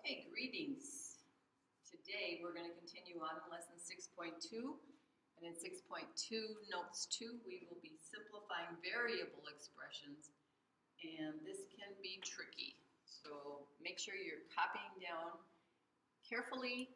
Okay, greetings. Today we're going to continue on in lesson 6.2, and in 6.2 notes 2 we will be simplifying variable expressions, and this can be tricky. So make sure you're copying down carefully,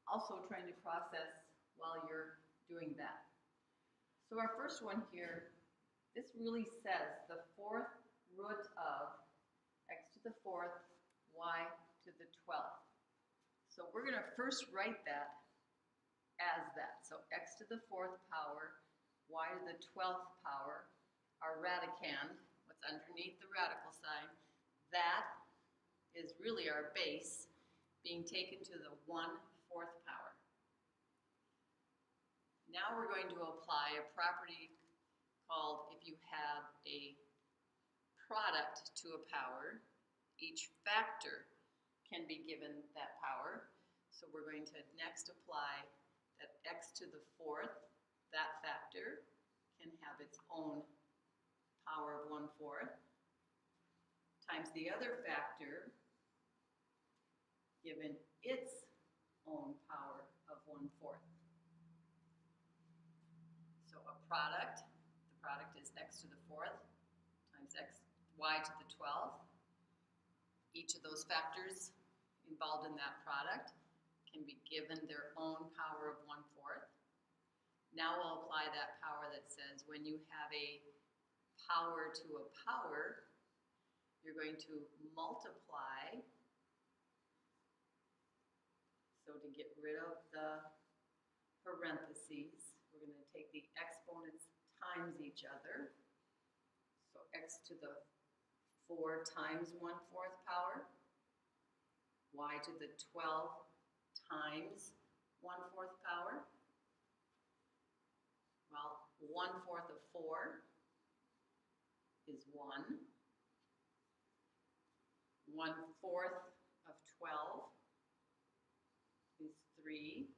also trying to process while you're doing that. So our first one here, this really says the fourth root of x to the fourth y to the 12th. So we're going to first write that as that. So x to the fourth power, y to the 12th power, our radicand, what's underneath the radical sign, that is really our base being taken to the 1/4 power. Now we're going to apply a property called, if you have a product to a power, each factor can be given that power. So we're going to next apply that x to the fourth, that factor, can have its own power of 1/4, times the other factor given its own power of 1/4. So a product, the product is x to the fourth times y to the 12th. Each of those factors involved in that product can be given their own power of 1/4. Now we'll apply that power that says when you have a power to a power, you're going to multiply. So to get rid of the parentheses, we're going to take the exponents times each other. So x to the 4 times 1/4 power, y to the 12 times 1/4 power. Well, 1/4 of 4 is 1. 1/4 of 12 is 3.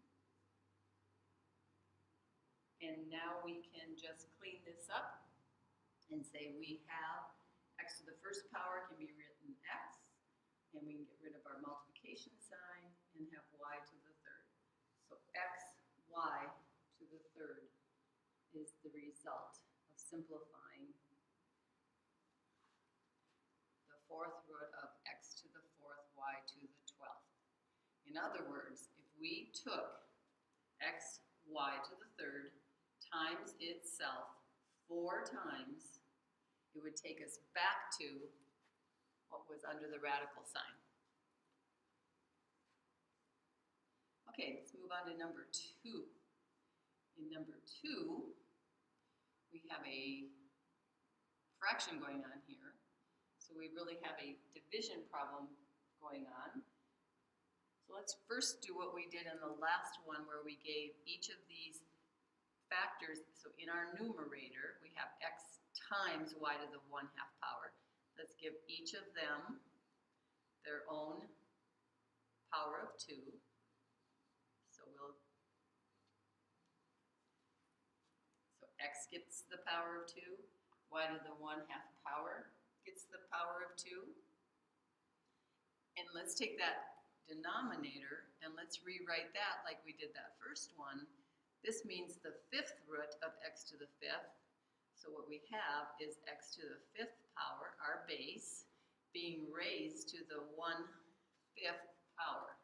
And now we can just clean this up and say we have x to the first power can be written x, and we can get rid of our multiplication sign and have y to the third. So x, y to the third is the result of simplifying the fourth root of x to the fourth, y to the 12th. In other words, if we took x, y to the third times itself 4 times, it would take us back to what was under the radical sign. Okay, let's move on to number 2. In number 2, we have a fraction going on here. So we really have a division problem going on. So let's first do what we did in the last one, where we gave each of these factors. So in our numerator, we have x times y to the 1/2 power. Let's give each of them their own power of 2. So x gets the power of 2, y to the 1/2 power gets the power of 2. And let's take that denominator and let's rewrite that like we did that first one. This means the 5th root of x to the 5th. So what we have is x to the 5th power, our base, being raised to the 1/5 power.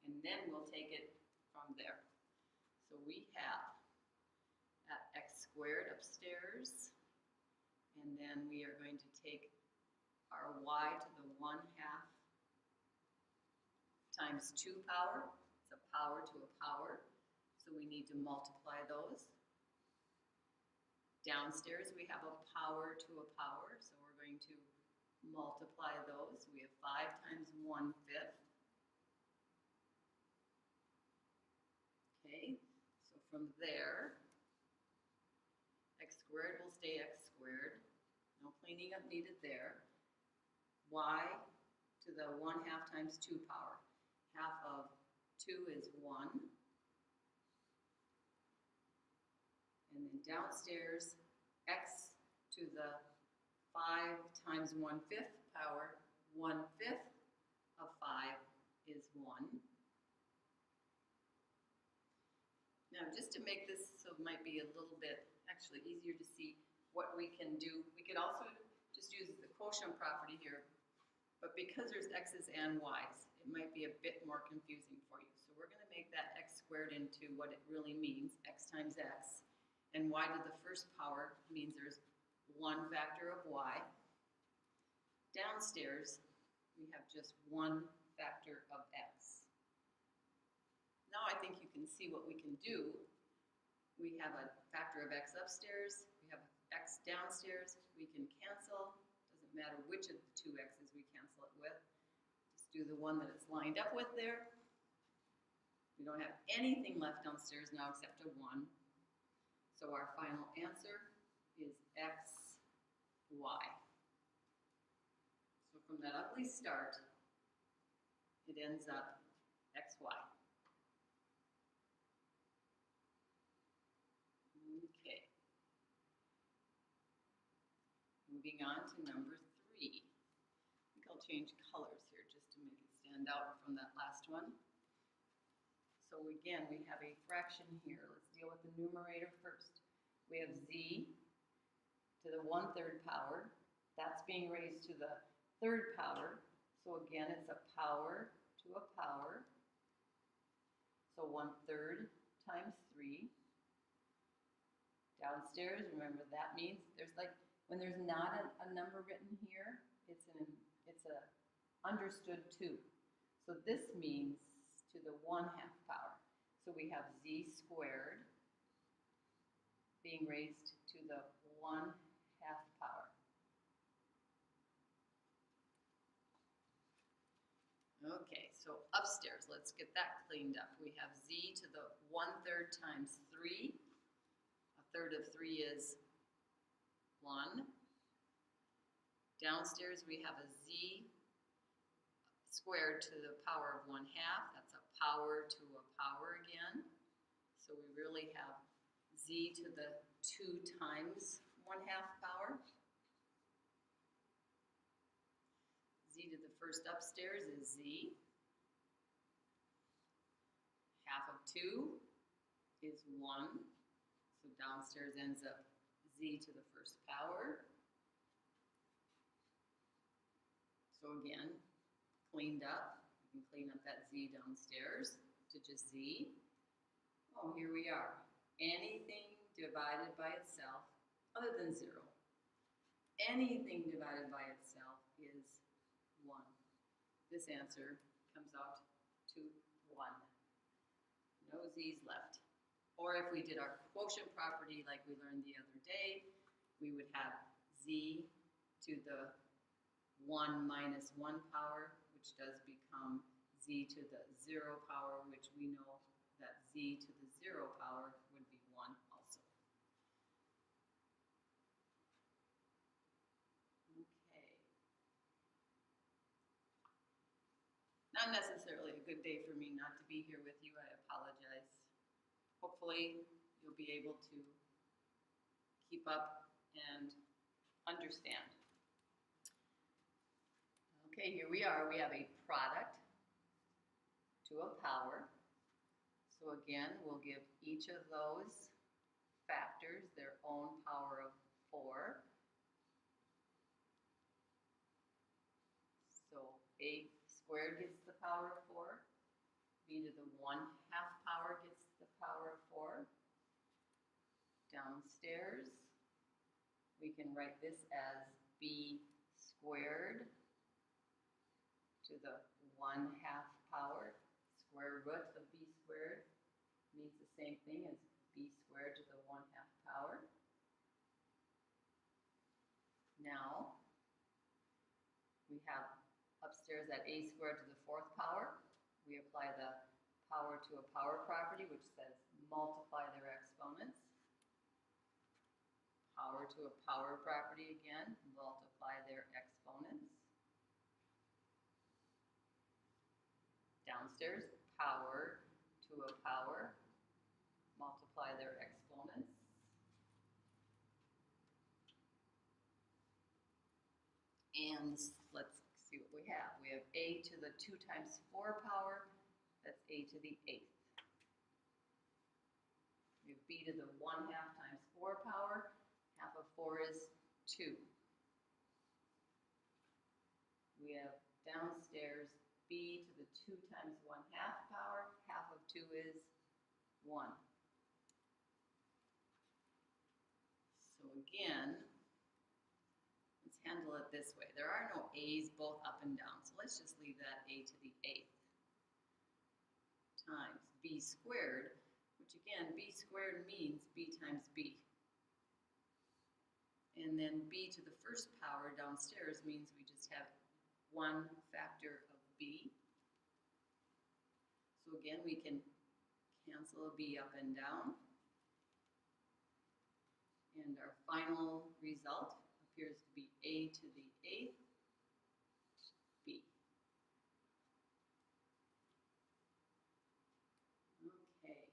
And then we'll take it from there. So we have that x squared upstairs, and then we are going to take our y to the 1/2 times 2 power. It's a power to a power, so we need to multiply those. Downstairs we have a power to a power, so we're going to multiply those. We have 5 times 1/5. Okay, so from there, x squared will stay x squared. No cleaning up needed there. Y to the 1/2 times 2 power. Half of 2 is 1. And then downstairs, x to the 5 times 1/5 power 1/5 of 5 is 1. Now, just to make this so it might be a little bit actually easier to see what we can do, we could also just use the quotient property here, but because there's x's and y's, it might be a bit more confusing for you. So we're going to make that x squared into what it really means, x times x, and y to the first power means there's one factor of y. Downstairs, we have just one factor of x. Now I think you can see what we can do. We have a factor of x upstairs, we have x downstairs, we can cancel. Doesn't matter which of the two x's we cancel it with. Just do the one that it's lined up with there. We don't have anything left downstairs now except a 1. So our final answer is x, y. So from that ugly start, it ends up x, y. Okay. Moving on to number 3. I think I'll change colors here just to make it stand out from that last one. So again, we have a fraction here. Let's deal with the numerator first. We have z to the 1/3 power. That's being raised to the 3rd power. So again, it's a power to a power. So 1/3 times 3. Downstairs, remember that means there's like, when there's not a number written here, it's a understood 2. So this means to the 1/2 power. So we have z squared being raised to the 1/2 power. Okay, so upstairs, let's get that cleaned up. We have z to the 1/3 times 3. 1/3 of 3 is 1. Downstairs we have a z squared to the power of 1/2. That's a power to a power again. So we really have z to the 2 times 1/2 power. Z to the first upstairs is z. 1/2 of 2 is 1. So downstairs ends up z to the first power. So again, cleaned up. We can clean up that z downstairs to just z. Oh, here we are. Anything divided by itself other than 0. Anything divided by itself is 1. This answer comes out to 1. No z's left. Or if we did our quotient property like we learned the other day, we would have z to the 1 minus 1 power, which does become z to the 0 power, which we know that z to the 0 power would be 1 also. Okay. Not necessarily a good day for me not to be here with you. I apologize. Hopefully you'll be able to keep up and understand. Okay, here we are. We have a product to a power. So again, we'll give each of those factors their own power of 4. So a squared gets the power of 4. B to the 1/2 power gets the power of 4. Downstairs, we can write this as b squared to the 1/2 power. Square root of b squared means the same thing as b squared to the 1/2 power. Now, we have upstairs at a squared to the 4th power. We apply the power to a power property, which says multiply their exponents. Power to a power property again, multiply their exponents. Downstairs, power to a power, multiply their exponents. And let's see what we have? We have a to the 2 times 4 power, that's a to the 8th. We have b to the 1/2 times 4 power, half of 4 is 2. We have downstairs b to the 2 times 1/2 power, half of 2 is 1. So again, let's handle it this way. There are no a's both up and down, so let's just leave that a to the 8th times b squared, which again, b squared means b times b. And then b to the 1st power downstairs means we just have 1 factor of b. So again, we can cancel a b up and down. And our final result appears to be a to the 8th b. Okay.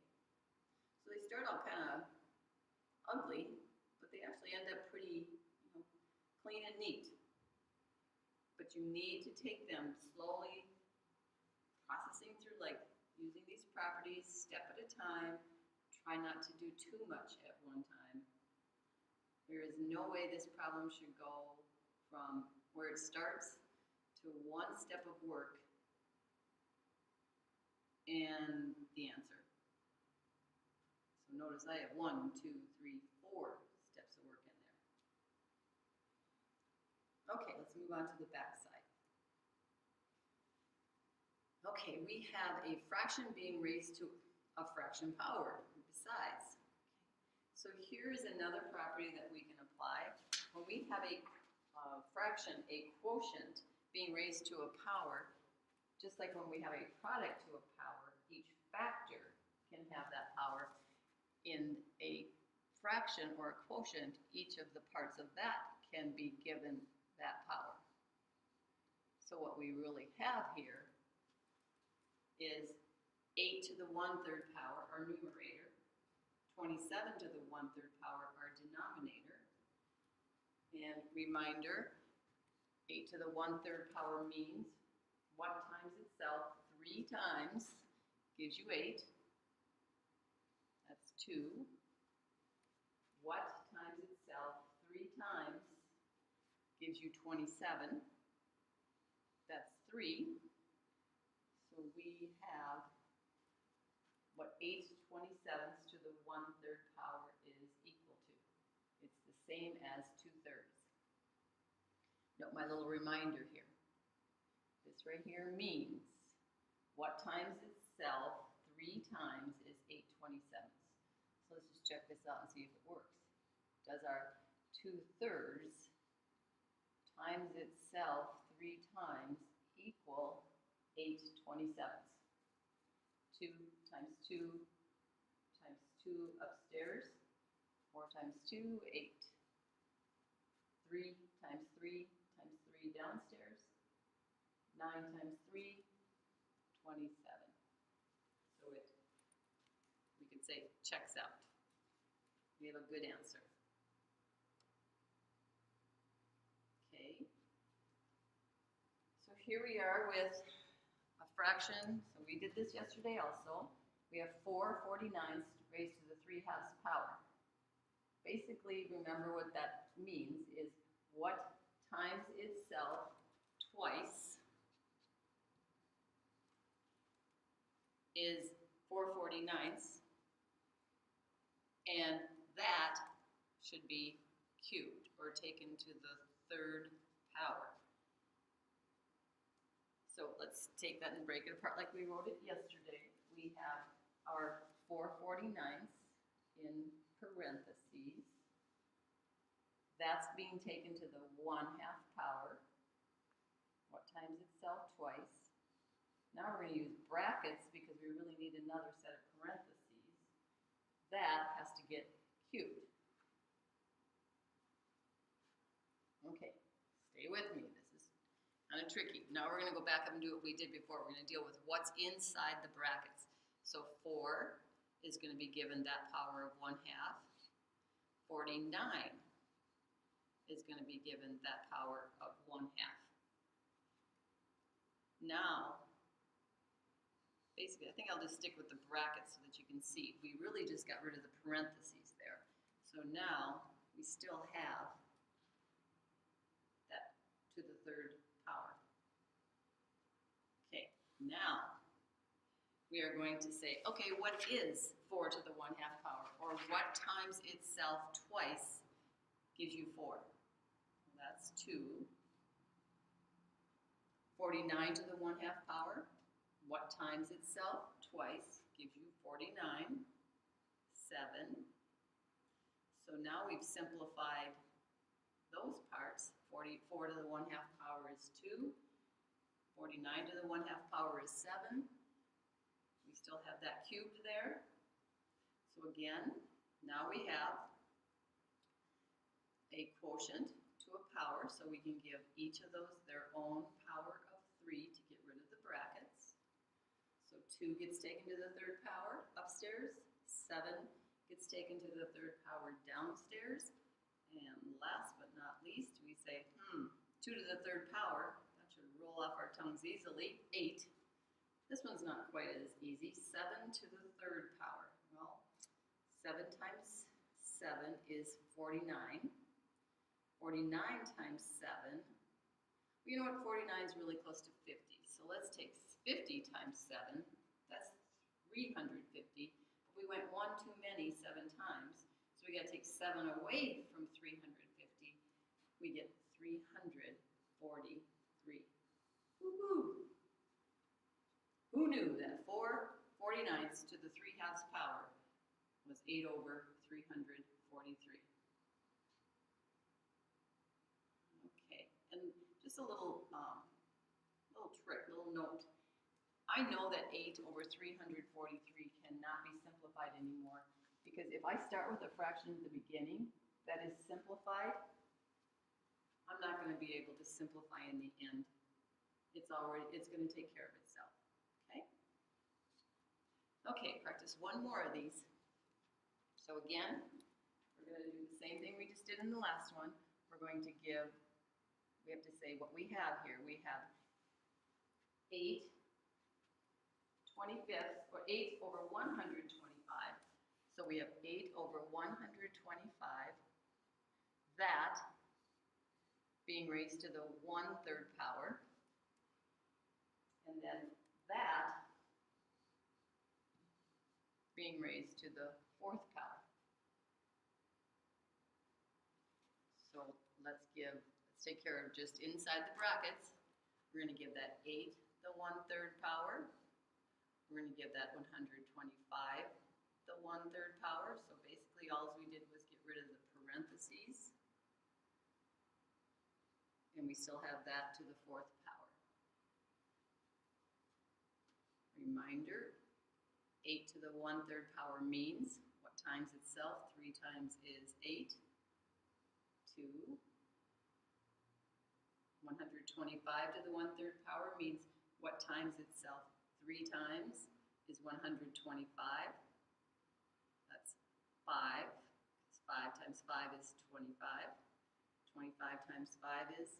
So they start out kind of ugly, but they actually end up pretty, clean and neat. But you need to take them slowly, processing through, like using these properties step at a time. Try not to do too much at one time. There is no way this problem should go from where it starts to one step of work and the answer. So notice I have 1, 2, 3, 4 steps of work in there. Okay, let's move on to the back side. Okay, we have a fraction being raised to a fraction power besides. So here is another property that we can apply. When we have a fraction, a quotient, being raised to a power, just like when we have a product to a power, each factor can have that power. In a fraction or a quotient, each of the parts of that can be given that power. So what we really have here is 8 to the 1/3 power, our numerator, 27 to the 1/3 power, our denominator. And reminder, 8 to the 1/3 power means what times itself 3 times gives you 8. That's 2. What times itself 3 times gives you 27. That's 3. So we have what 8/27 to the 1/3 power is equal to. It's the same as 2/3. Note my little reminder here. This right here means what times itself 3 times is 8/27. So let's just check this out and see if it works. Does our 2/3 times itself 3 times equal 8/27? 2 times 2 times 2 upstairs, 4 times 2, 8. 3 times 3 times 3 downstairs, 9 times 3, 27. So we could say checks out. We have a good answer. Okay. So here we are with a fraction. So we did this yesterday also. We have 4/49 raised to the 3/2 power. Basically, remember what that means is what times itself twice is 4/49, and that should be cubed or taken to the 3rd power. So let's take that and break it apart like we wrote it yesterday. We have our 4/49 in parentheses. That's being taken to the 1/2 power. What times itself twice. Now we're going to use brackets because we really need another set of parentheses. That has to get cubed. Okay, stay with me. This is kind of tricky. Now we're going to go back up and do what we did before. We're going to deal with what's inside the brackets. So 4 is going to be given that power of 1/2. 49 is going to be given that power of 1/2. now, basically, I think I'll just stick with the brackets so that you can see. We really just got rid of the parentheses there. So now we still have that to the third power. Okay, now we are going to say, okay, what is 4 to the 1/2 power? Or what times itself twice gives you 4? Well, that's 2. 49 to the 1/2 power. What times itself twice gives you 49. 7. So now we've simplified those parts. 44 to the 1/2 power is 2. 49 to the 1/2 power is 7. We still have that cubed there. So again, now we have a quotient to a power, so we can give each of those their own power of 3 to get rid of the brackets. So 2 gets taken to the third power upstairs, 7 gets taken to the third power downstairs, and last but not least, we say, 2 to the third power, that should roll off our tongues easily, 8. This one's not quite as easy, 7 to the third power. Well, 7 times 7 is 49. 49 times 7, well, you know what, 49 is really close to 50. So let's take 50 times 7, that's 350. But we went 1 too many 7 times, so we got to take 7 away from 350. We get 343. Woohoo! Who knew that 4 49ths to the 3/2 power was 8 over 343? Okay, and just a little trick, little note. I know that 8 over 343 cannot be simplified anymore, because if I start with a fraction at the beginning that is simplified, I'm not going to be able to simplify in the end. It's going to take care of itself. Okay? Okay, practice one more of these. So again, we're going to do the same thing we just did in the last one. We're going to give, we have to say what we have here. We have 8 25ths, or 8 over 125. So we have 8 over 125. That being raised to the 1/3 power. And then that being raised to the 4th power. So let's take care of just inside the brackets. We're going to give that 8 the 1/3 power. We're going to give that 125 the 1/3 power. So basically all we did was get rid of the parentheses. And we still have that to the 4th power. Reminder, 8 to the 1/3 power means what times itself? 3 times is 8. 2. 125 to the 1/3 power means what times itself? 3 times is 125. That's 5. 5 times 5 is 25. 25 times 5 is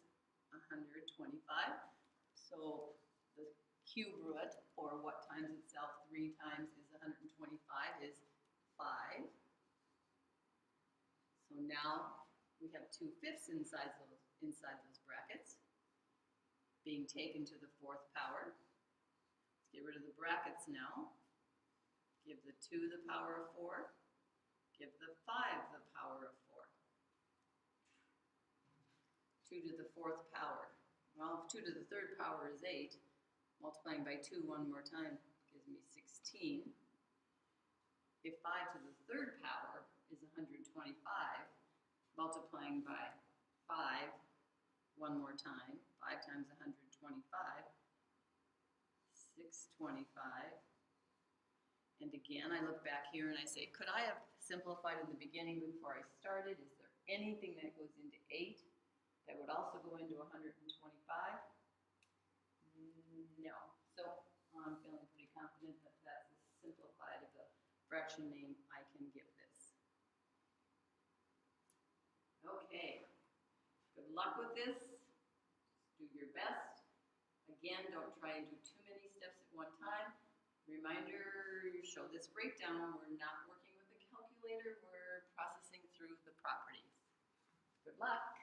125. So the cube root, or what times itself 3 times is 125, is 5. So now we have 2/5 inside those brackets being taken to the 4th power. Let's get rid of the brackets now. Give the 2 the power of 4. Give the 5 the power of 4. 2 to the 4th power. Well, if 2 to the 3rd power is 8, multiplying by 2 one more time gives me 16. If 5 to the 3rd power is 125, multiplying by 5 one more time, 5 times 125, 625. And again, I look back here and I say, could I have simplified in the beginning before I started? Is there anything that goes into 8 that would also go into 125? No. So I'm feeling pretty confident that that's as simplified of a fraction name I can give this. Okay. Good luck with this. Do your best. Again, don't try and do too many steps at one time. Reminder, show this breakdown. We're not working with a calculator. We're processing through the properties. Good luck.